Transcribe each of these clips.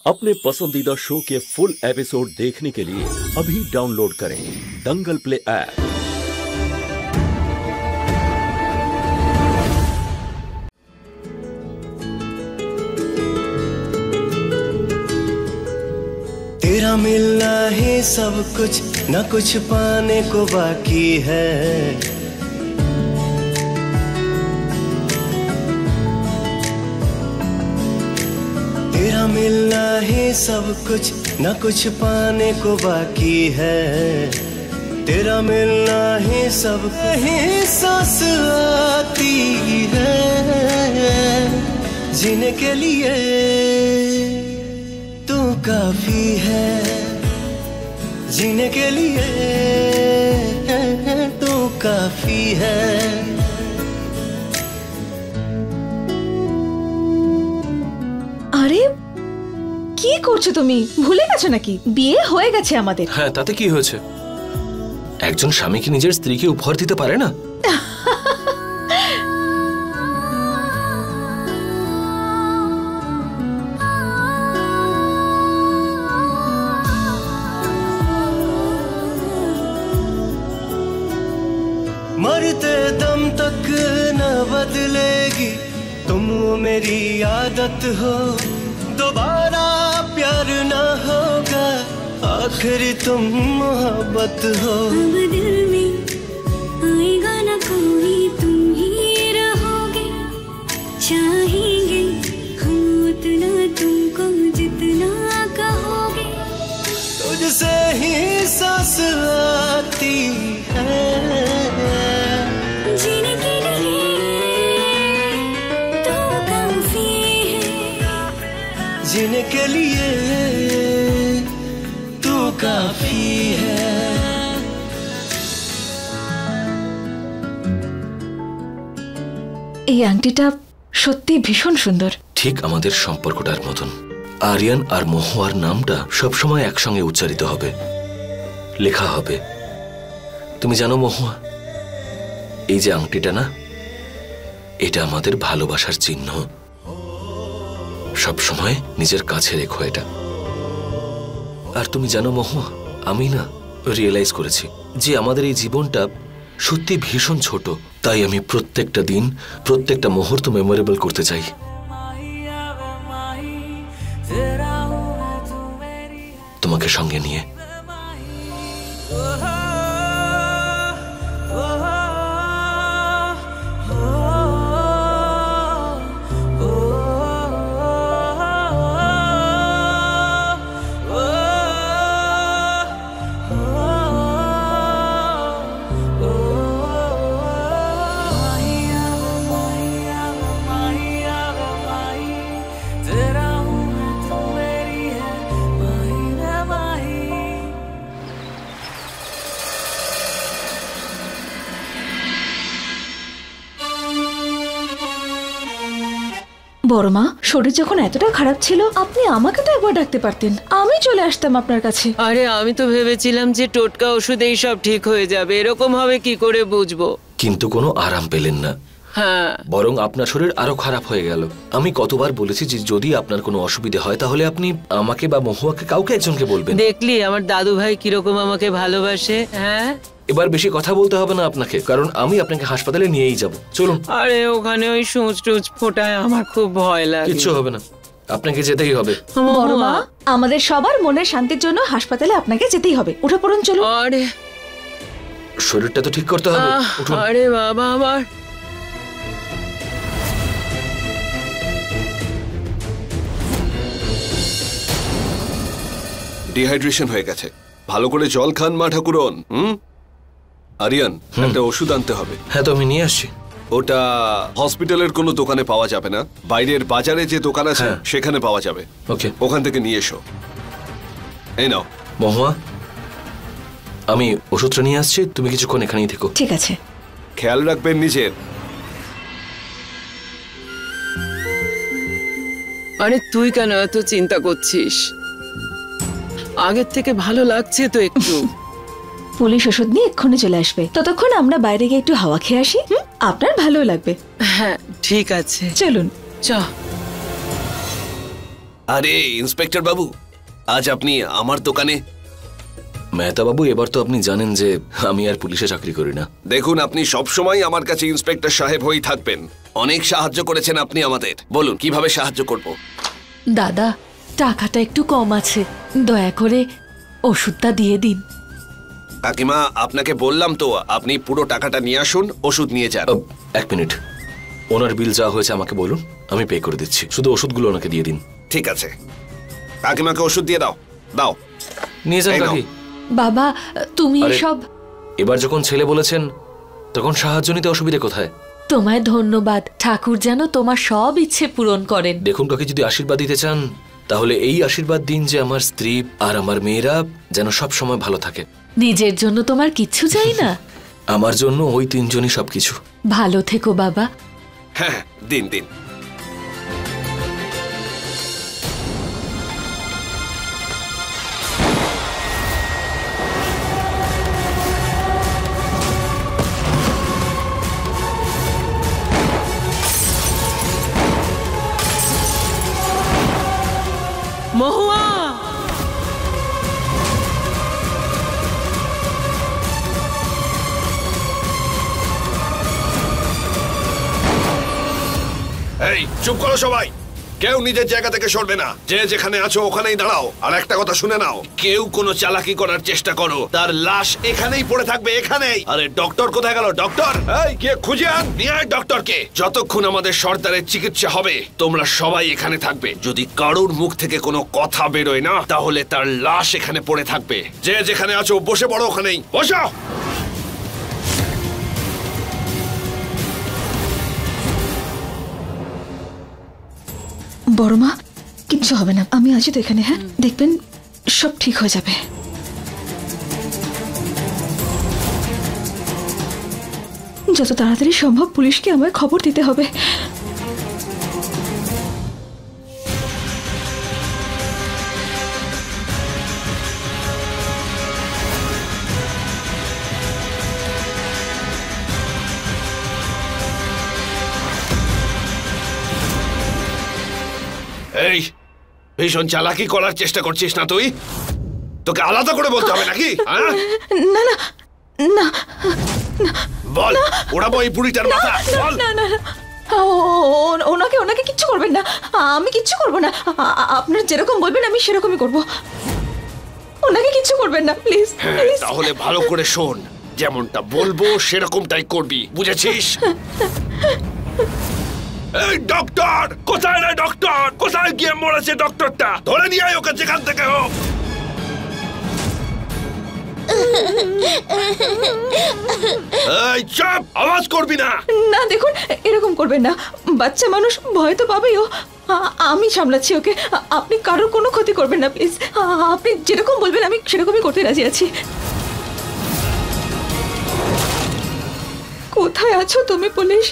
अपने पसंदीदा शो के फुल एपिसोड देखने के लिए अभी डाउनलोड करें दंगल प्ले ऐप। तेरा मिलना ही सब कुछ, न कुछ पाने को बाकी है। तेरा मिलना ही सब कुछ, न कुछ पाने को बाकी है। तेरा मिलना ही सब ही सांस आती है। जीने के लिए तू काफी है, जीने के लिए तू काफी है। আরে কি করছো তুমি? ভুলে গেছো নাকি বিয়ে হয়ে গেছে আমাদের? হ্যাঁ, তাতে কি হয়েছে? একজন স্বামী কি নিজের স্ত্রীকে উপহার দিতে পারে না? मरते दम तक न बदलेगी तुम मेरी आदत हो। दोबारा प्यार न होगा, आखिरी तुम मोहब्बत हो। अब दिल में आएगा ना कोई, तुम ही रहोगे। चाहेंगे हम उतना तुमको जितना कहोगे। तुझसे ही सांस आती है। जीने के लिए तू काफी है, जीने के लिए तू काफी है। এই আংটিটা সত্যি ভীষণ সুন্দর। ঠিক আমাদের সম্পর্কটার মতন। আরিয়ান আর মহুয়ার নামটা সবসময় একসঙ্গে উচ্চারিত হবে, লেখা হবে। তুমি জানো মহুয়া, এই যে আংটিটা না, এটা আমাদের ভালোবাসার চিহ্ন। সবসময় নিজের কাছে রেখো এটা। আর তুমি জানো মহুয়া, আমি না রিয়েলাইজ করেছি যে আমাদের এই জীবনটা সত্যি ভীষণ ছোট। তাই আমি প্রত্যেকটা দিন, প্রত্যেকটা মুহূর্ত মেমোরেবল করতে চাই। তোমাকে সঙ্গে নিয়ে। বড় মা, শরীর যখন এতটা খারাপ ছিল আপনি আমাকে তো একবার ডাকতে পারতেন, আমি চলে আসতাম আপনার কাছে। আরে আমি তো ভেবেছিলাম যে টোটকা ওষুধেই সব ঠিক হয়ে যাবে, এরকম হবে কি করে বুঝবো। কিন্তু কোনো আরাম পেলেন না। হ্যাঁ, বরং আপনার শরীর আরো খারাপ হয়ে গেল। আমি কতবার বলেছি যে যদি আপনার কোনো অসুবিধা হয় তাহলে আপনি আমাকে বা মহুয়াকে কাউকে একজনকে বলবেন। দেখলি আমার দাদু ভাই কিরকম আমাকে ভালোবাসে। হ্যাঁ, এবার বেশি কথা বলতে হবে না আপনাকে, কারণ আমি আপনাকে হাসপাতালে নিয়েই যাব। চলুন। আরে ওখানে ওই সূচ টুচ ফোটায়, আমার খুব ভয় লাগে। কিচ্ছু হবে না, আপনাকে যেতেই হবে। বড় মা, আমাদের সবার মনের শান্তির জন্য হাসপাতালে আপনাকে যেতেই হবে। উঠে পড়ুন, চলুন। আরে শরীরটা তো ঠিক করতে হবে। উঠুন। আরে বাবা, আমার ডিহাইড্রেশন হয়ে গেছে। ভালো করে জল খান মা ঠাকুরন। আরিয়ান, একটা ওষুধ আনতে হবে। হ্যাঁ, তো আমি নিয়ে আসছি। ওটা হসপিটালের কোনো দোকানে পাওয়া যাবে না, বাইরের বাজারে যে দোকান আছে সেখানে পাওয়া যাবে। ওকে, ওখান থেকে নিয়ে এসো। এই নাও। মহুয়া, আমি ওষুধটা নিয়ে আসছি, তুমি কিছুক্ষণ এখানেই থেকো। ঠিক আছে। খেয়াল রাখবেন নিজের। আরে তুই কেন এত চিন্তা করছিস? আগের থেকে ভালো লাগছে তো একটু। পুলিশ ওষুধ নিয়ে এক্ষুনি চলে আসবে, ততক্ষণ আমরা বাইরে গিয়ে একটু হাওয়া খেয়ে আসি। আপনার ভালো লাগবে। হ্যাঁ ঠিক আছে, চলুন। চ। আরে ইন্সপেক্টর বাবু, আজ আপনি আমার দোকানে। মেহতা বাবু, এবার তো আপনি জানেন যে আমি আর পুলিশে চাকরি করি না। দেখুন, আপনি সবসময় আমার কাছে ইন্সপেক্টর সাহেব হয়েই থাকবেন। অনেক সাহায্য করেছেন আপনি আমাদের। বলুন কিভাবে সাহায্য করব। দাদা, টাকাটা একটু কম আছে, দয়া করে ওষুধটা দিয়ে দিন। কাকিমা, আপনাকে বললাম তো আপনি পুরো টাকাটা নিয়ে আসুন, ওষুধ নিয়ে যান। এক মিনিট, ওনার বিল যা হয়েছে আমাকে বলুন, আমি পে করে দিচ্ছি। শুধু ওষুধগুলো ওনাকে দিয়ে দিন। ঠিক আছে, কাকিমাকে ওষুধ দিয়ে দাও। দাও, নিয়ে যান এই নাও। কাকি। বাবা, তুমি আরে, সব। এবার যখন ছেলে বলেছেন তখন সাহায্য নিতে অসুবিধে কোথায়? তোমায় ধন্যবাদ। ঠাকুর যেন তোমার সব ইচ্ছে পূরণ করেন। দেখুন কাকি, যদি আশীর্বাদ দিতে চান তাহলে এই আশীর্বাদ দিন যে আমার স্ত্রী আর আমার মেয়েরা যেন সব সময় ভালো থাকে। নিজের জন্য তোমার কিচ্ছু চাই না? আমার জন্য ওই তিনজনই সবকিছু। ভালো থেকো বাবা। হ্যাঁ, দিন দিন। মহুয়া, এই চুপ করো সবাই, কেউ নিজের জায়গা থেকে সরবে না। যে যেখানে আছো ওখানেই দাঁড়াও। আর একটা কথা শুনে নাও, কেউ কোনো চালাকি করার চেষ্টা করো, তার লাশ এখানেই পড়ে থাকবে, এখানেই। আরে ডক্টর কোথায় গেল? ডক্টর, এই কে খুঁজে আন, নিয়ে আয় ডক্টরকে। যতক্ষণ আমাদের সর্দারের চিকিৎসা হবে তোমরা সবাই এখানে থাকবে। যদি কারোর মুখ থেকে কোনো কথা বেরোয় না তাহলে তার লাশ এখানে পড়ে থাকবে। যে যেখানে আছো বসে পড়ো, ওখানেই বসো। বড় মা, কিচ্ছু হবে না, আমি আছি তো এখানে। হ্যাঁ, দেখবেন সব ঠিক হয়ে যাবে। যত তাড়াতাড়ি সম্ভব পুলিশকে আমায় খবর দিতে হবে। এই ভীষণ চালাকি করার চেষ্টা করছিস না তুই? তোকে আলাদা করে বলতে হবে নাকি? হ্যাঁ? না না না, বল, ওড়াবো এই বুড়িটার মাথা, বল। না না না, ওনাকে ওনাকে কিচ্ছু করবেন না। আমি কিচ্ছু করব না। আপনার যেরকম বলবেন আমি সেরকমই করব। ওনাকে কিচ্ছু করবেন না, প্লিজ। হ্যাঁ, তাহলে ভালো করে শোন, যেমনটা বলবো সেরকমটাই করবি, বুঝেছিস? এই ডক্টর কোথায় রে? ডক্টর কোথায় গিয়ে মরেছে? ডক্টরটা ধরে নিয়ে আয় ওকে যেখান থেকে হোক। এই চুপ, আওয়াজ করবি না। না দেখুন, এরকম করবেন না। বাচ্চা মানুষ, ভয় তো পাবেই ও। আমি সামলাচ্ছি ওকে। আপনি কারোর কোনো ক্ষতি করবেন না, প্লিজ। আপনি যেরকম বলবেন আমি সেরকমই করতে রাজি আছি। কোথায় আছো তুমি পুলিশ?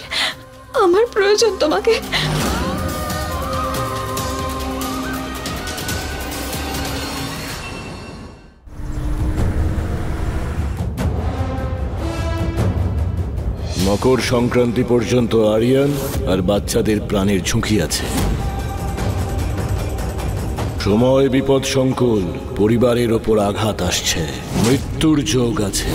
আমার প্রয়োজন তোমাকে। মকর সংক্রান্তি পর্যন্ত আরিয়ান আর বাচ্চাদের প্রাণের ঝুঁকি আছে। সময় বিপদ সংকুল, পরিবারের ওপর আঘাত আসছে, মৃত্যুর যোগ আছে।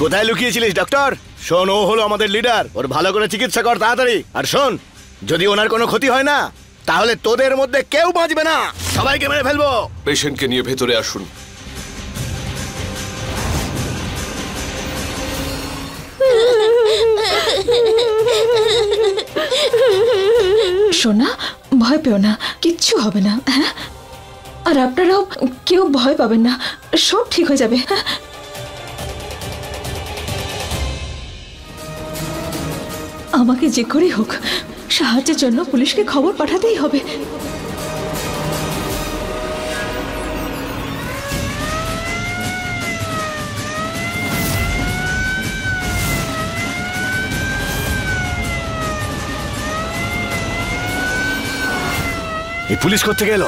কোথায় লুকিয়েছিলিস ডক্টর? শোন, ও হলো আমাদের লিডার, ওর ভালো করে চিকিৎসা কর তাড়াতাড়ি। আর শোন, যদি ওনার কোনো ক্ষতি হয় না তাহলে তোদের মধ্যে কেউ বাঁচবে না, সবাইকে মেরে ফেলবো। পেশেন্টকে নিয়ে ভেতরে আসুন। সোনা, ভয় পেও না, কিচ্ছু হবে না। হ্যাঁ, আর আপনারাও কেউ ভয় পাবেন না, সব ঠিক হয়ে যাবে। হ্যাঁ, আমাকে যে করেই হোক সাহায্যের জন্য পুলিশকে খবর পাঠাতেই হবে। এই পুলিশ করতে গেল?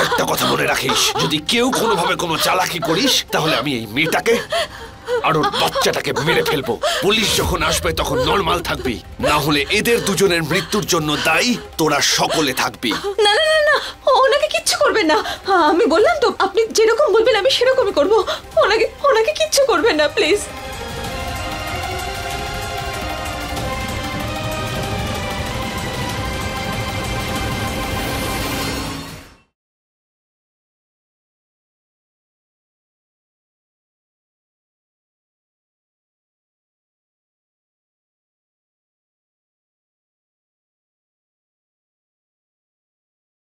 একটা কথা মনে রাখিস, যদি কেউ কোনোভাবে কোনো চালাকি করিস তাহলে আমি এই মেয়েটাকে আর ওর বাচ্চাটাকে মেরে ফেলবো। পুলিশ যখন আসবে তখন নর্মাল থাকবি, না হলে এদের দুজনের মৃত্যুর জন্য দায়ী তোরা সকলে থাকবি। না না না না, ওনাকে কিচ্ছু করবেন না। আমি বললাম তো, আপনি যেরকম বলবেন আমি সেরকমই করব। ওনাকে কিচ্ছু করবেন না প্লিজ।